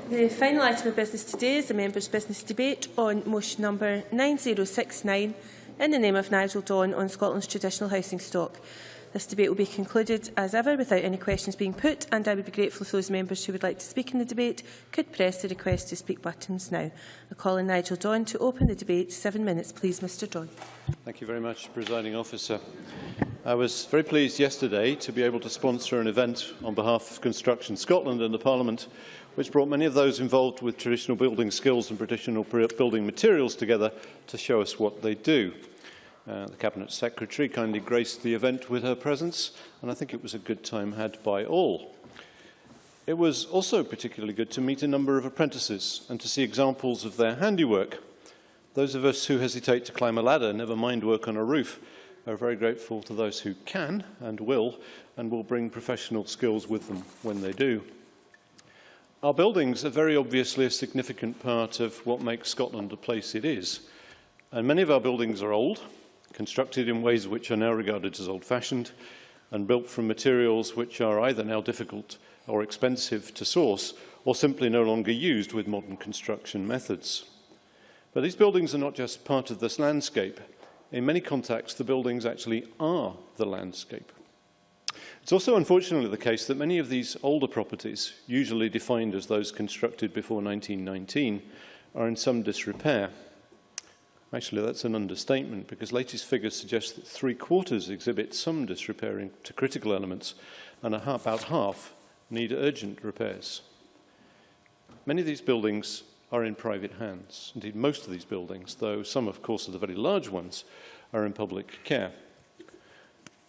The final item of business today is the members' business debate on motion number 9069 in the name of Nigel-Don on Scotland's traditional housing stock. This debate will be concluded as ever without any questions being put, and I would be grateful if those members who would like to speak in the debate could press the request to speak buttons now. I call on Nigel-Don to open the debate. 7 minutes, please, Mr Don. Thank you very much, Presiding Officer. I was very pleased yesterday to be able to sponsor an event on behalf of Construction Scotland and the Parliament, which brought many of those involved with traditional building skills and traditional building materials together to show us what they do. The Cabinet Secretary kindly graced the event with her presence, and I think it was a good time had by all. It was also particularly good to meet a number of apprentices and to see examples of their handiwork. Those of us who hesitate to climb a ladder, never mind work on a roof, are very grateful to those who can and will bring professional skills with them when they do. Our buildings are very obviously a significant part of what makes Scotland the place it is. And many of our buildings are old, constructed in ways which are now regarded as old-fashioned, and built from materials which are either now difficult or expensive to source, or simply no longer used with modern construction methods. But these buildings are not just part of this landscape. In many contexts, the buildings actually are the landscape. It's also unfortunately the case that many of these older properties, usually defined as those constructed before 1919, are in some disrepair. Actually, that's an understatement, because latest figures suggest that 3/4 exhibit some disrepair to critical elements, and about half need urgent repairs. Many of these buildings are in private hands. Indeed, most of these buildings, though some, of course, are the very large ones, are in public care.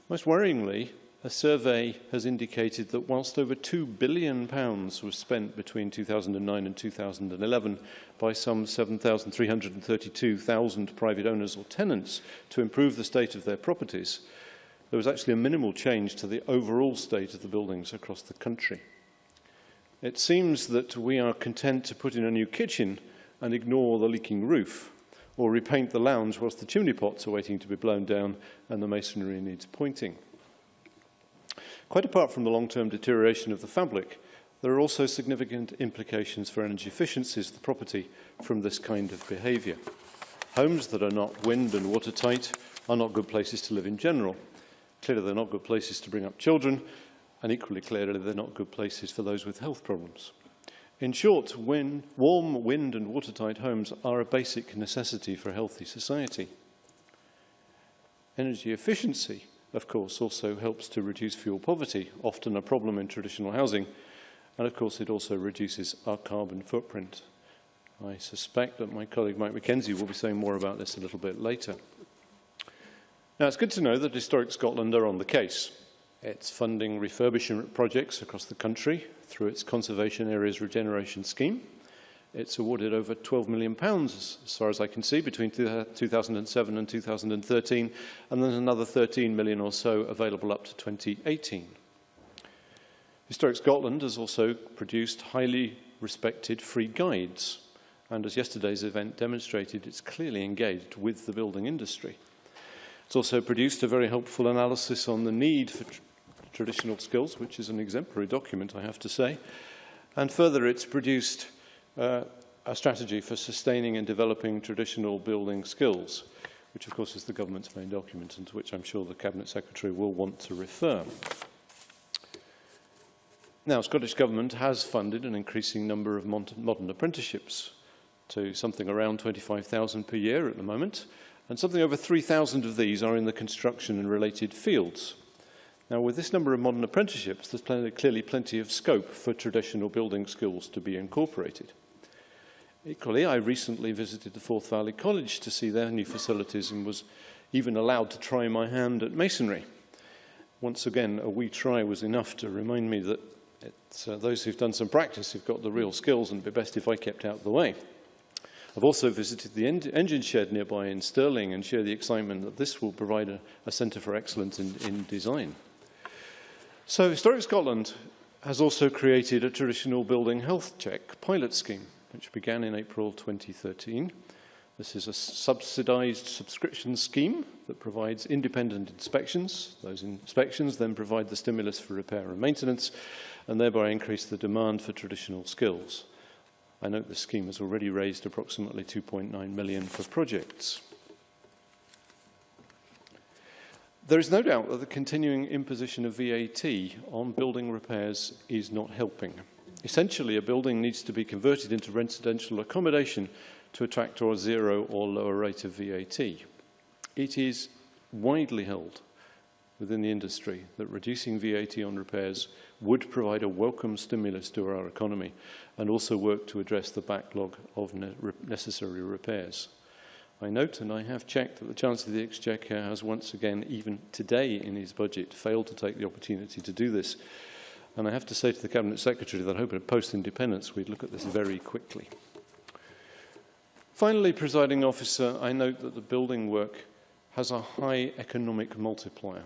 Most worryingly, a survey has indicated that whilst over £2 billion was spent between 2009 and 2011 by some 7,332,000 private owners or tenants to improve the state of their properties, there was actually a minimal change to the overall state of the buildings across the country. It seems that we are content to put in a new kitchen and ignore the leaking roof, or repaint the lounge whilst the chimney pots are waiting to be blown down and the masonry needs pointing. Quite apart from the long-term deterioration of the fabric, there are also significant implications for energy efficiencies of the property from this kind of behaviour. Homes that are not wind and watertight are not good places to live in general. Clearly, they're not good places to bring up children, and equally clearly, they're not good places for those with health problems. In short, warm, wind and watertight homes are a basic necessity for a healthy society. Energy efficiency, of course, also helps to reduce fuel poverty, often a problem in traditional housing, and of course it also reduces our carbon footprint. I suspect that my colleague Mike Mackenzie will be saying more about this a little bit later. Now, it's good to know that Historic Scotland are on the case. It's funding refurbishment projects across the country through its Conservation Areas Regeneration Scheme. It's awarded over £12 million, as far as I can see, between 2007 and 2013, and there's another 13 million or so available up to 2018. Historic Scotland has also produced highly respected free guides, and as yesterday's event demonstrated, it's clearly engaged with the building industry. It's also produced a very helpful analysis on the need for traditional skills, which is an exemplary document, I have to say, and further, it's produced a strategy for sustaining and developing traditional building skills, which of course is the government's main document and to which I'm sure the Cabinet Secretary will want to refer. Now, Scottish Government has funded an increasing number of modern apprenticeships to something around 25,000 per year at the moment, and something over 3,000 of these are in the construction and related fields. Now, with this number of modern apprenticeships, there's clearly plenty of scope for traditional building skills to be incorporated. Equally, I recently visited the Forth Valley College to see their new facilities and was even allowed to try my hand at masonry. Once again, a wee try was enough to remind me that it's those who've done some practice who've got the real skills, and it'd be best if I kept out of the way. I've also visited the engine shed nearby in Stirling and share the excitement that this will provide a centre for excellence in design. So Historic Scotland has also created a traditional building health check pilot scheme, which began in April 2013. This is a subsidised subscription scheme that provides independent inspections. Those inspections then provide the stimulus for repair and maintenance, and thereby increase the demand for traditional skills. I note the scheme has already raised approximately £2.9 million for projects. There is no doubt that the continuing imposition of VAT on building repairs is not helping. Essentially, a building needs to be converted into residential accommodation to attract a zero or lower rate of VAT. It is widely held within the industry that reducing VAT on repairs would provide a welcome stimulus to our economy and also work to address the backlog of necessary repairs. I note, and I have checked, that the Chancellor of the Exchequer has once again, even today in his budget, failed to take the opportunity to do this. And I have to say to the Cabinet Secretary that I hope at post-independence we'd look at this very quickly. Finally, Presiding Officer, I note that the building work has a high economic multiplier.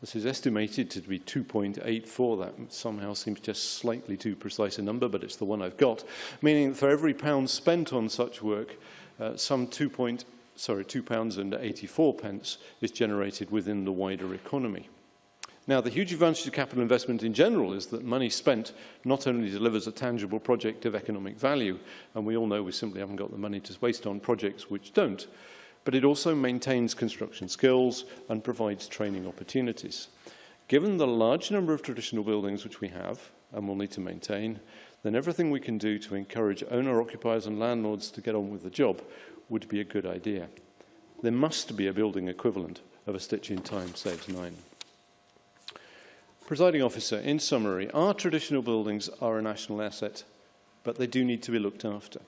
This is estimated to be 2.84. That somehow seems just slightly too precise a number, but it's the one I've got, meaning that for every pound spent on such work, some £2.84 is generated within the wider economy. Now, the huge advantage of capital investment in general is that money spent not only delivers a tangible project of economic value, and we all know we simply haven't got the money to waste on projects which don't, but it also maintains construction skills and provides training opportunities. Given the large number of traditional buildings which we have and will need to maintain, then everything we can do to encourage owner-occupiers and landlords to get on with the job would be a good idea. There must be a building equivalent of a stitch in time saves 9. Presiding Officer, in summary, our traditional buildings are a national asset, but they do need to be looked after.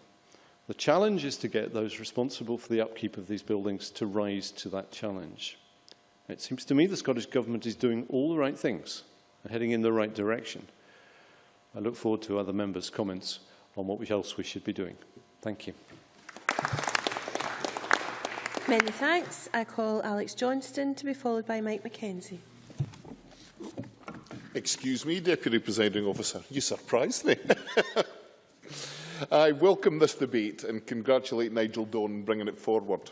The challenge is to get those responsible for the upkeep of these buildings to rise to that challenge. It seems to me the Scottish Government is doing all the right things and heading in the right direction. I look forward to other members' comments on what else we should be doing. Thank you. Many thanks. I call Alex Johnston to be followed by Mike Mackenzie. Excuse me, Deputy Presiding Officer, you surprised me. I welcome this debate and congratulate Nigel-Don on bringing it forward.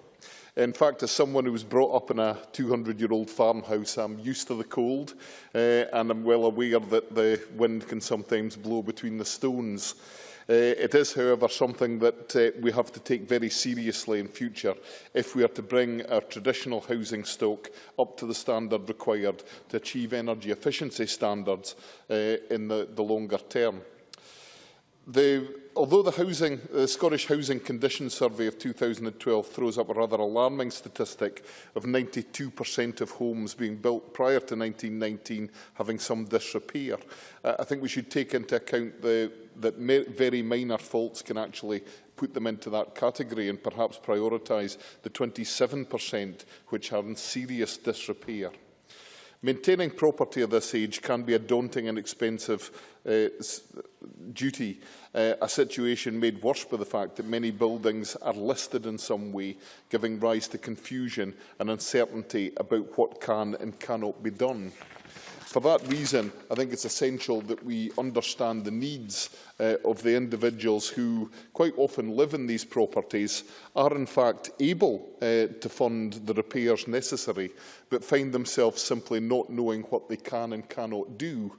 In fact, as someone who was brought up in a 200-year-old farmhouse, I'm used to the cold and I'm well aware that the wind can sometimes blow between the stones. It is, however, something that we have to take very seriously in future if we are to bring our traditional housing stock up to the standard required to achieve energy efficiency standards in the longer term. Although the Scottish Housing Conditions Survey of 2012 throws up a rather alarming statistic of 92% of homes being built prior to 1919 having some disrepair, I think we should take into account that very minor faults can actually put them into that category and perhaps prioritise the 27% which are in serious disrepair. Maintaining property of this age can be a daunting and expensive duty, a situation made worse by the fact that many buildings are listed in some way, giving rise to confusion and uncertainty about what can and cannot be done. For that reason, I think it's essential that we understand the needs of the individuals who quite often live in these properties, are in fact able to fund the repairs necessary, but find themselves simply not knowing what they can and cannot do.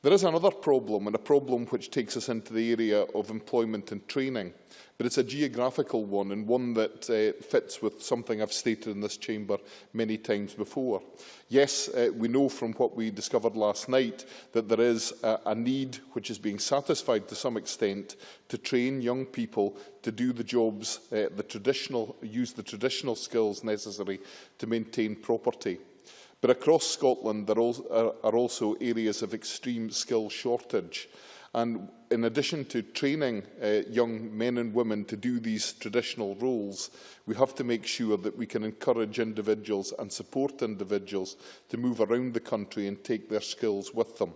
There is another problem, and a problem which takes us into the area of employment and training, but it's a geographical one, and one that fits with something I've stated in this chamber many times before. Yes, we know from what we discovered last night that there is a need which is being satisfied to some extent to train young people to do the jobs, use the traditional skills necessary to maintain property. But across Scotland, there are also areas of extreme skill shortage. And in addition to training young men and women to do these traditional roles, we have to make sure that we can encourage individuals and support individuals to move around the country and take their skills with them.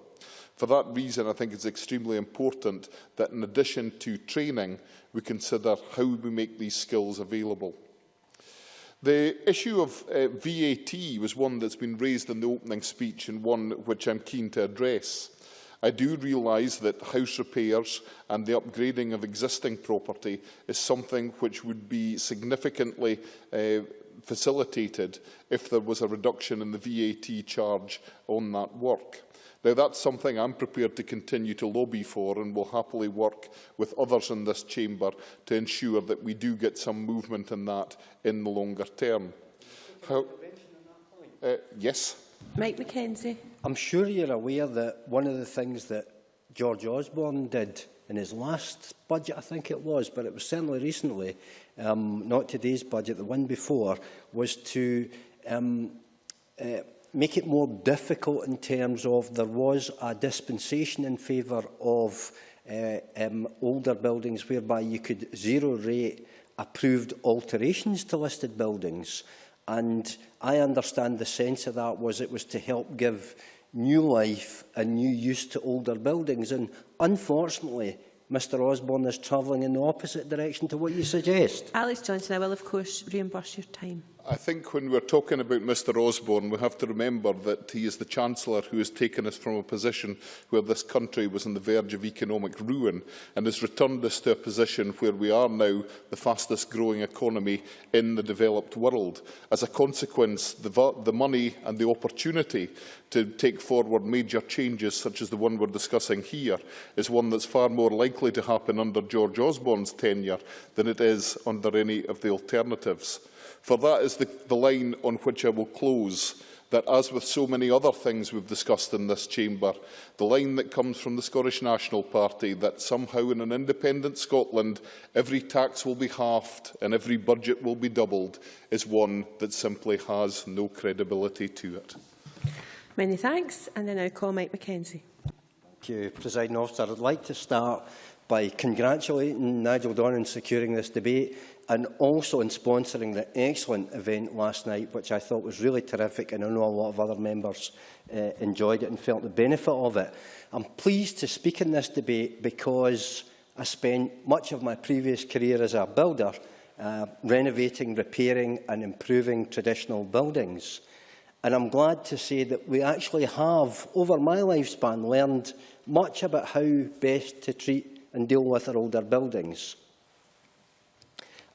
For that reason, I think it's extremely important that in addition to training, we consider how we make these skills available. The issue of VAT was one that's been raised in the opening speech and one which I'm keen to address. I do realise that house repairs and the upgrading of existing property is something which would be significantly facilitated if there was a reduction in the VAT charge on that work. Now, that's something I'm prepared to continue to lobby for, and will happily work with others in this chamber to ensure that we do get some movement in that in the longer term. Yes. Mike Mackenzie. I'm sure you're aware that one of the things that George Osborne did in his last budget, I think it was, but it was certainly recently, not today's budget, the one before, was to make it more difficult in terms of there was a dispensation in favour of older buildings whereby you could zero-rate approved alterations to listed buildings. And I understand the sense of that was it was to help give new life and new use to older buildings. And unfortunately, Mr Osborne is travelling in the opposite direction to what you suggest. Alex Johnson, I will of course reimburse your time. I think when we're talking about Mr Osborne, we have to remember that he is the Chancellor who has taken us from a position where this country was on the verge of economic ruin and has returned us to a position where we are now the fastest growing economy in the developed world. As a consequence, the money and the opportunity to take forward major changes such as the one we're discussing here is one that's far more likely to happen under George Osborne's tenure than it is under any of the alternatives. For that is the line on which I will close, that as with so many other things we've discussed in this chamber, the line that comes from the Scottish National Party that somehow in an independent Scotland every tax will be halved and every budget will be doubled is one that simply has no credibility to it. Many thanks. And I now call Mike Mackenzie. Thank you, Presiding Officer. I'd like to start by congratulating Nigel-Don on securing this debate and also in sponsoring the excellent event last night, which I thought was really terrific, and I know a lot of other members enjoyed it and felt the benefit of it. I'm pleased to speak in this debate because I spent much of my previous career as a builder renovating, repairing and improving traditional buildings. And I'm glad to say that we actually have, over my lifespan, learned much about how best to treat and deal with our older buildings.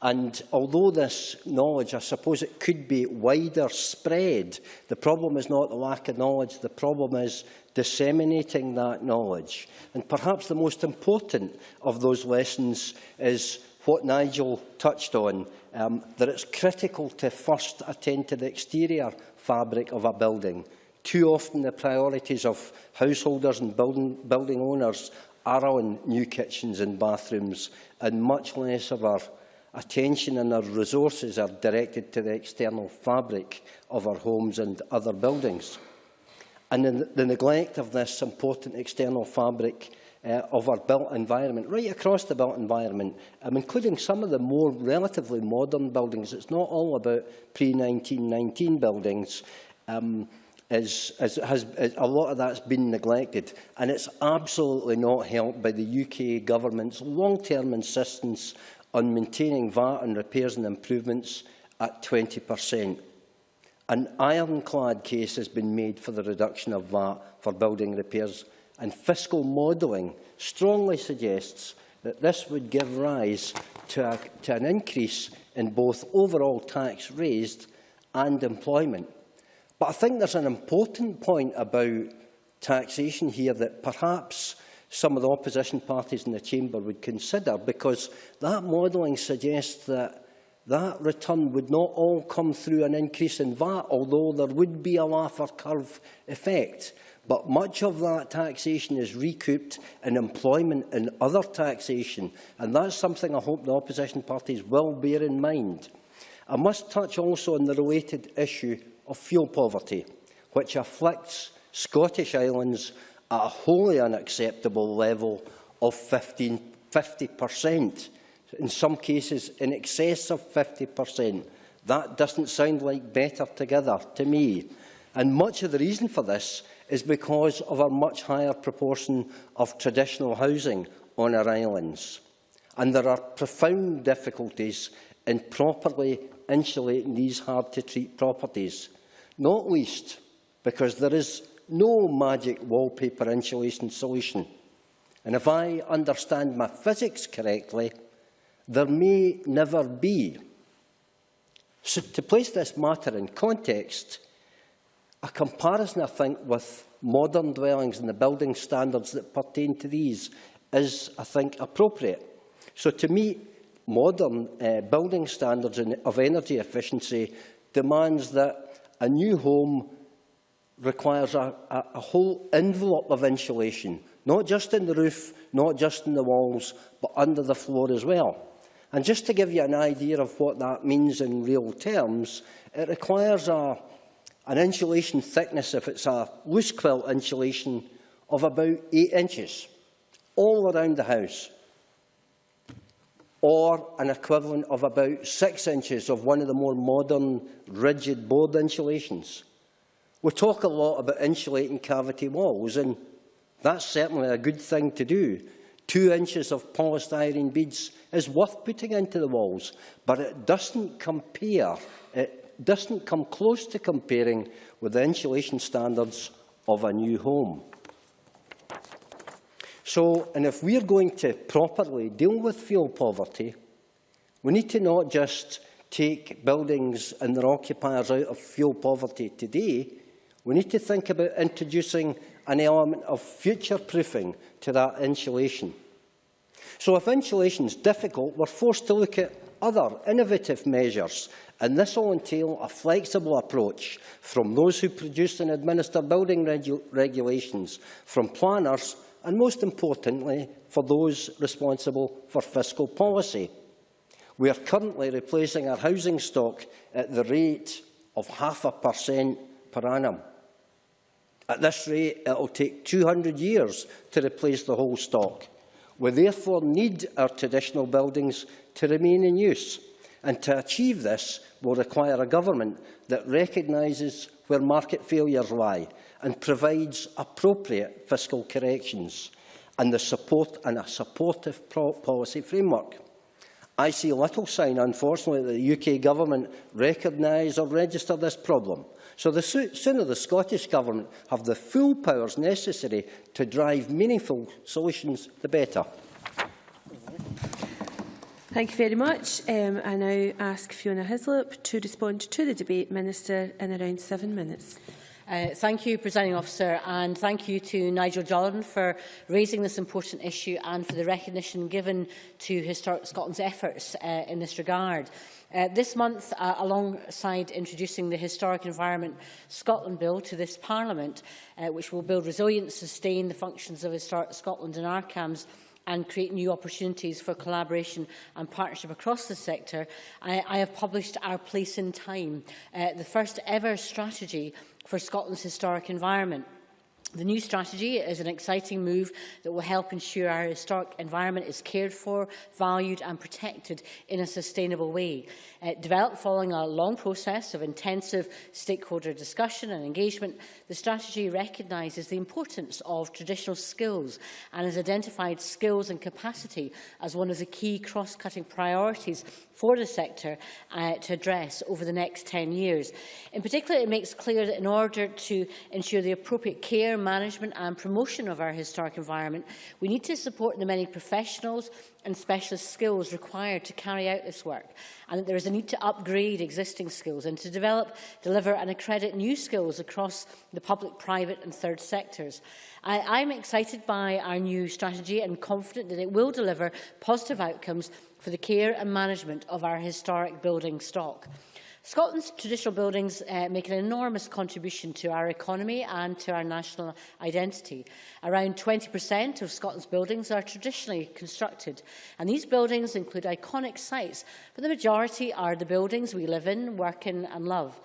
And although this knowledge, I suppose it could be wider spread, the problem is not the lack of knowledge, the problem is disseminating that knowledge. And perhaps the most important of those lessons is what Nigel touched on, that it's critical to first attend to the exterior fabric of a building. Too often the priorities of householders and building owners are on new kitchens and bathrooms, and much less of our attention and our resources are directed to the external fabric of our homes and other buildings. And the neglect of this important external fabric of our built environment, right across the built environment, including some of the more relatively modern buildings. It's not all about pre-1919 buildings. A lot of that's been neglected, and it's absolutely not helped by the UK government's long-term insistence on maintaining VAT on repairs and improvements at 20%. An ironclad case has been made for the reduction of VAT for building repairs, and fiscal modelling strongly suggests that this would give rise to an increase in both overall tax raised and employment. But I think there's an important point about taxation here that perhaps some of the opposition parties in the chamber would consider, because that modelling suggests that that return would not all come through an increase in VAT, although there would be a Laffer curve effect. But much of that taxation is recouped in employment and other taxation, and that's something I hope the opposition parties will bear in mind. I must touch also on the related issue of fuel poverty, which afflicts Scottish Islands at a wholly unacceptable level of 50%, in some cases in excess of 50%. That doesn't sound like better together to me. And much of the reason for this is because of a much higher proportion of traditional housing on our islands. And there are profound difficulties in properly insulating these hard-to-treat properties, not least because there is no magic wallpaper insulation solution. And if I understand my physics correctly, there may never be. So to place this matter in context, a comparison, I think, with modern dwellings and the building standards that pertain to these is, I think, appropriate. So to meet modern building standards of energy efficiency demands that a new home requires a whole envelope of insulation, not just in the roof, not just in the walls, but under the floor as well. And just to give you an idea of what that means in real terms, it requires an insulation thickness, if it's a loose quilt insulation, of about 8 inches, all around the house, or an equivalent of about 6 inches of one of the more modern rigid board insulations. We talk a lot about insulating cavity walls, and that's certainly a good thing to do. 2 inches of polystyrene beads is worth putting into the walls, but it doesn't compare. It doesn't come close to comparing with the insulation standards of a new home. So, and if we're going to properly deal with fuel poverty, we need to not just take buildings and their occupiers out of fuel poverty today, we need to think about introducing an element of future-proofing to that insulation. So if insulation is difficult, we're forced to look at other innovative measures, and this will entail a flexible approach from those who produce and administer building regulations, from planners, and most importantly, for those responsible for fiscal policy. We are currently replacing our housing stock at the rate of 0.5% per annum. At this rate, it will take 200 years to replace the whole stock. We therefore need our traditional buildings to remain in use, and to achieve this will require a government that recognises where market failures lie and provides appropriate fiscal corrections and a supportive policy framework. I see little sign, unfortunately, that the UK Government recognise or register this problem. So the sooner the Scottish Government have the full powers necessary to drive meaningful solutions, the better. Thank you very much. I now ask Fiona Hislop to respond to the debate. Minister, in around 7 minutes. Thank you, Presiding Officer, and thank you to Nigel-Don for raising this important issue and for the recognition given to Historic Scotland's efforts in this regard. This month, alongside introducing the Historic Environment Scotland Bill to this Parliament, which will build resilience, sustain the functions of Historic Scotland and ARCAMs, and create new opportunities for collaboration and partnership across the sector, I have published Our Place in Time, the first ever strategy for Scotland's historic environment. The new strategy is an exciting move that will help ensure our historic environment is cared for, valued and protected in a sustainable way. Developed following a long process of intensive stakeholder discussion and engagement, the strategy recognises the importance of traditional skills and has identified skills and capacity as one of the key cross-cutting priorities for the sector to address over the next 10 years. In particular, it makes clear that in order to ensure the appropriate care, management and promotion of our historic environment, we need to support the many professionals and specialist skills required to carry out this work, and that there is a need to upgrade existing skills and to develop, deliver and accredit new skills across the public, private and third sectors. I'm excited by our new strategy and confident that it will deliver positive outcomes for the care and management of our historic building stock. Scotland's traditional buildings make an enormous contribution to our economy and to our national identity. Around 20% of Scotland's buildings are traditionally constructed, and these buildings include iconic sites, but the majority are the buildings we live in, work in and love.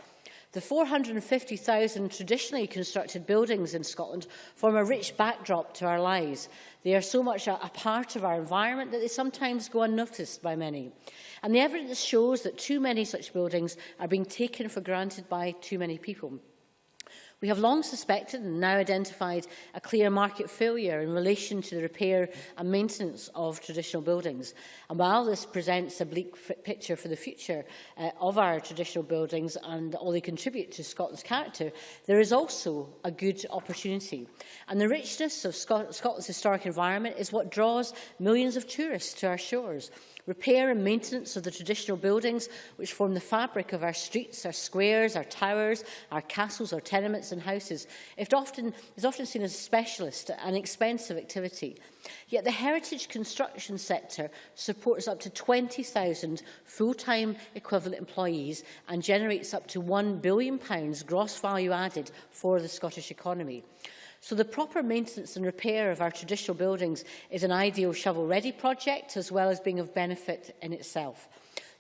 The 450,000 traditionally constructed buildings in Scotland form a rich backdrop to our lives. They are so much a part of our environment that they sometimes go unnoticed by many. And the evidence shows that too many such buildings are being taken for granted by too many people. We have long suspected and now identified a clear market failure in relation to the repair and maintenance of traditional buildings. And while this presents a bleak picture for the future of our traditional buildings and all they contribute to Scotland's character, there is also a good opportunity. And the richness of Scotland's historic environment is what draws millions of tourists to our shores. Repair and maintenance of the traditional buildings which form the fabric of our streets, our squares, our towers, our castles, our tenements and houses is often seen as a specialist and expensive activity. Yet the heritage construction sector supports up to 20,000 full-time equivalent employees and generates up to £1 billion gross value added for the Scottish economy. So the proper maintenance and repair of our traditional buildings is an ideal shovel-ready project, as well as being of benefit in itself.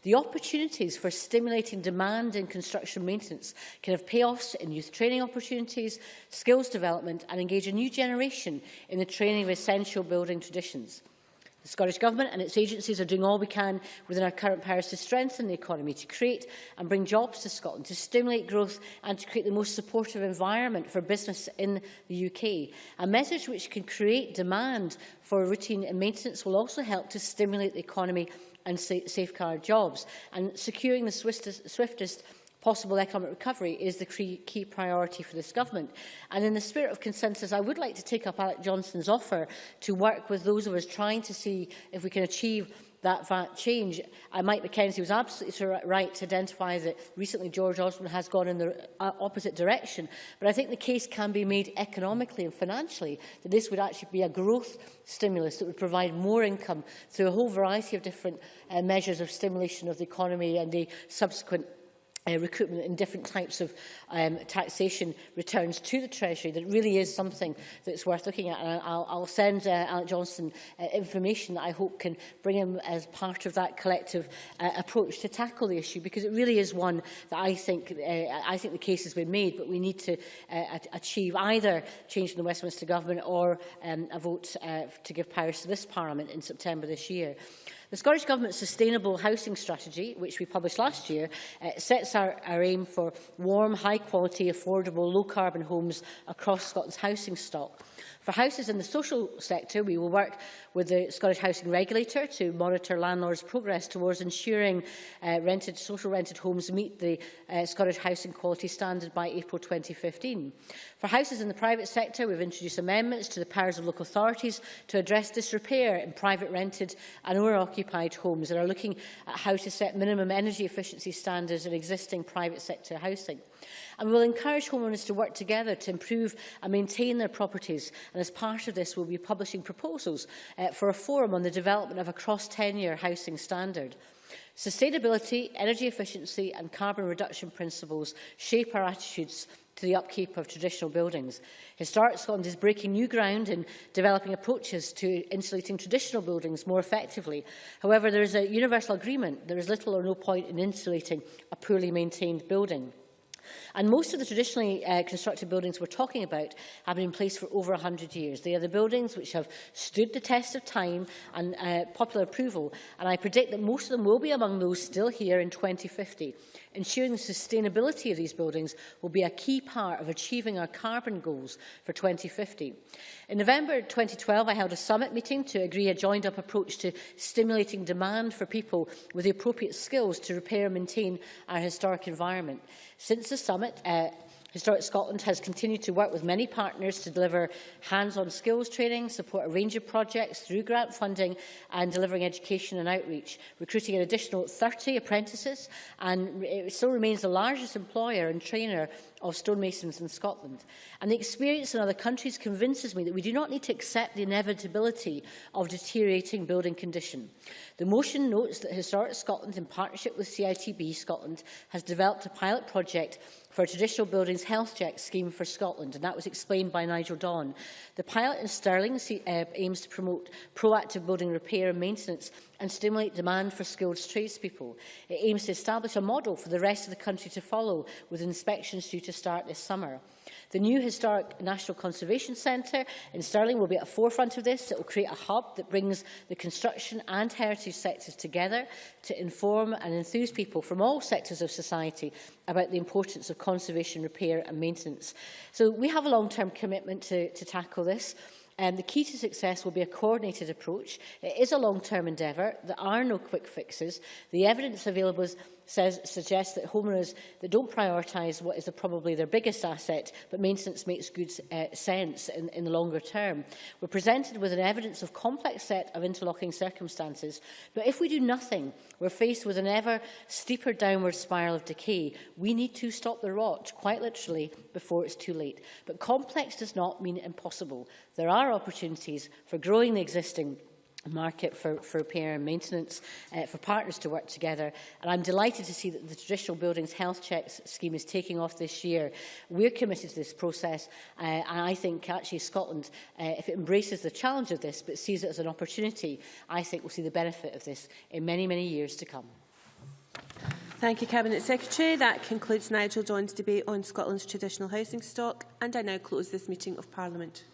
The opportunities for stimulating demand in construction maintenance can have payoffs in youth training opportunities, skills development, and engage a new generation in the training of essential building traditions. The Scottish Government and its agencies are doing all we can within our current powers to strengthen the economy, to create and bring jobs to Scotland, to stimulate growth and to create the most supportive environment for business in the UK. A measure which can create demand for routine and maintenance will also help to stimulate the economy and safeguard jobs. And securing the swiftest possible economic recovery is the key priority for this government. And in the spirit of consensus, I would like to take up Alec Johnston's offer to work with those of us trying to see if we can achieve that VAT change. Mike Mackenzie was absolutely right to identify that recently George Osborne has gone in the opposite direction. But I think the case can be made economically and financially that this would actually be a growth stimulus that would provide more income through a whole variety of different measures of stimulation of the economy and the subsequent recruitment in different types of taxation returns to the Treasury. That really is something that's worth looking at. And I'll send Alec Johnston information that I hope can bring him as part of that collective approach to tackle the issue, because it really is one that I think the case has been made, but we need to achieve either change in the Westminster Government or a vote to give powers to this Parliament in September this year. The Scottish Government's Sustainable Housing Strategy, which we published last year, sets our aim for warm, high-quality, affordable, low-carbon homes across Scotland's housing stock. For houses in the social sector, we will work with the Scottish Housing Regulator to monitor landlords' progress towards ensuring social rented homes meet the Scottish Housing Quality Standard by April 2015. For houses in the private sector, we've introduced amendments to the powers of local authorities to address disrepair in private rented and owner-occupied homes, and are looking at how to set minimum energy efficiency standards in existing private sector housing. And we will encourage homeowners to work together to improve and maintain their properties. And as part of this, we'll be publishing proposals for a forum on the development of a cross-tenure housing standard. Sustainability, energy efficiency and carbon reduction principles shape our attitudes to the upkeep of traditional buildings. Historic Scotland is breaking new ground in developing approaches to insulating traditional buildings more effectively. However, there is a universal agreement there is little or no point in insulating a poorly maintained building. And most of the traditionally constructed buildings we're talking about have been in place for over 100 years. They are the buildings which have stood the test of time and popular approval, and I predict that most of them will be among those still here in 2050. Ensuring the sustainability of these buildings will be a key part of achieving our carbon goals for 2050. In November 2012, I held a summit meeting to agree a joined-up approach to stimulating demand for people with the appropriate skills to repair and maintain our historic environment. Since the summit, Historic Scotland has continued to work with many partners to deliver hands-on skills training, support a range of projects through grant funding and delivering education and outreach, recruiting an additional 30 apprentices, and it still remains the largest employer and trainer of stonemasons in Scotland. And the experience in other countries convinces me that we do not need to accept the inevitability of deteriorating building condition. The motion notes that Historic Scotland, in partnership with CITB Scotland, has developed a pilot project for a traditional buildings health check scheme for Scotland, and that was explained by Nigel-Don. The pilot in Stirling aims to promote proactive building repair and maintenance and stimulate demand for skilled tradespeople. It aims to establish a model for the rest of the country to follow, with inspections due to start this summer. The new Historic National Conservation Centre in Stirling will be at the forefront of this. It will create a hub that brings the construction and heritage sectors together to inform and enthuse people from all sectors of society about the importance of conservation, repair and maintenance. So we have a long-term commitment to tackle this. The key to success will be a coordinated approach. It is a long-term endeavour. There are no quick fixes. The evidence available suggests that homeowners that don't prioritise what is probably their biggest asset, but maintenance makes good sense in the longer term. We're presented with an evidence of complex set of interlocking circumstances, but if we do nothing, we're faced with an ever steeper downward spiral of decay. We need to stop the rot, quite literally, before it's too late. But complex does not mean impossible. There are opportunities for growing the existing market for repair and maintenance, for partners to work together. And I'm delighted to see that the Traditional Buildings Health Checks scheme is taking off this year. We're committed to this process, and I think actually Scotland, if it embraces the challenge of this but sees it as an opportunity, I think we'll see the benefit of this in many, many years to come. Thank you, Cabinet Secretary. That concludes Nigel-Don's debate on Scotland's traditional housing stock, and I now close this meeting of Parliament.